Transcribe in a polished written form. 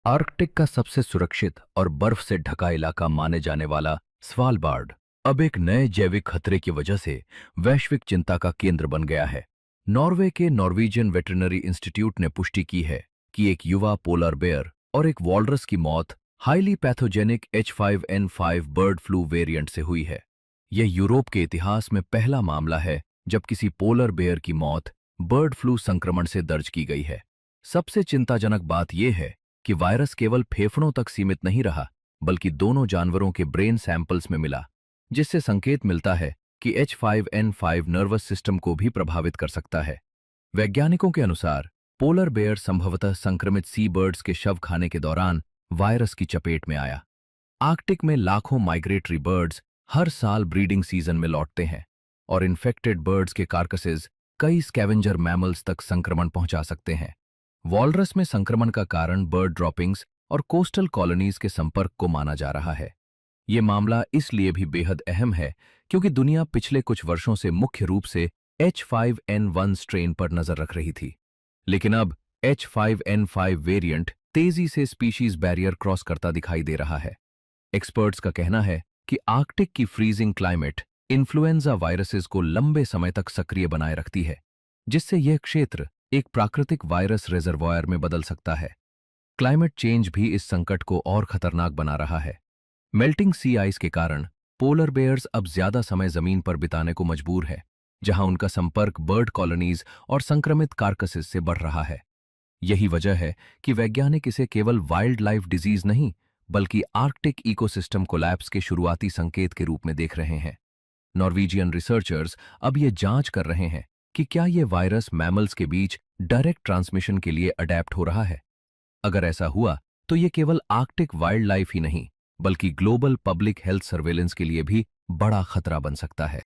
Arctic का सबसे सुरक्षित और बर्फ से ढका इलाका माने जाने वाला स्वालबार्ड अब एक नए जैविक खतरे की वजह से वैश्विक चिंता का केंद्र बन गया है। नॉर्वे के नॉर्वेजियन वेटरनरी इंस्टीट्यूट ने पुष्टि की है कि एक युवा पोलर बेयर और एक वॉलरस की मौत highly pathogenic H5N5 bird flu variant से हुई है। यह यूरोप के इतिहास में पहला मामला है जब किसी पोलर बेयर की मौत बर्ड फ्लू संक्रमण से दर्ज की गई है। सबसे चिंताजनक बात यह है कि वायरस केवल फेफड़ों तक सीमित नहीं रहा, बल्कि दोनों जानवरों के ब्रेन सैंपल्स में मिला, जिससे संकेत मिलता है कि H5N5 नर्वस सिस्टम को भी प्रभावित कर सकता है। वैज्ञानिकों के अनुसार पोलर बेयर संभवतः संक्रमित सी बर्ड्स के शव खाने के दौरान वायरस की चपेट में आया। आर्कटिक में लाखों माइग्रेटरी बर्ड्स हर साल ब्रीडिंग सीजन में लौटते हैं और इन्फेक्टेड बर्ड्स के कार्कसेस कई स्कैवेंजर मैमल्स तक संक्रमण पहुंचा सकते हैं। वॉलरस में संक्रमण का कारण बर्ड ड्रॉपिंग्स और कोस्टल कॉलोनीज के संपर्क को माना जा रहा है। ये मामला इसलिए भी बेहद अहम है क्योंकि दुनिया पिछले कुछ वर्षों से मुख्य रूप से H5N1 स्ट्रेन पर नजर रख रही थी, लेकिन अब H5N5 वेरिएंट तेजी से स्पीशीज बैरियर क्रॉस करता दिखाई दे रहा है। एक्सपर्ट्स का कहना है कि आर्कटिक की फ्रीजिंग क्लाइमेट इन्फ्लुएंजा वायरसेस को लंबे समय तक सक्रिय बनाए रखती है, जिससे यह क्षेत्र एक प्राकृतिक वायरस रिजर्वॉयर में बदल सकता है। क्लाइमेट चेंज भी इस संकट को और खतरनाक बना रहा है। मेल्टिंग सी आइस के कारण पोलर बेयर्स अब ज्यादा समय जमीन पर बिताने को मजबूर है, जहां उनका संपर्क बर्ड कॉलोनीज और संक्रमित कार्कसेस से बढ़ रहा है। यही वजह है कि वैज्ञानिक इसे केवल वाइल्ड लाइफ डिजीज नहीं, बल्कि आर्कटिक इकोसिस्टम कोलैप्स के शुरुआती संकेत के रूप में देख रहे हैं। नॉर्वेजियन रिसर्चर्स अब ये जांच कर रहे हैं कि क्या ये वायरस मैमल्स के बीच डायरेक्ट ट्रांसमिशन के लिए अडेप्ट हो रहा है। अगर ऐसा हुआ तो ये केवल आर्कटिक वाइल्ड लाइफ ही नहीं, बल्कि ग्लोबल पब्लिक हेल्थ सर्वेलेंस के लिए भी बड़ा खतरा बन सकता है।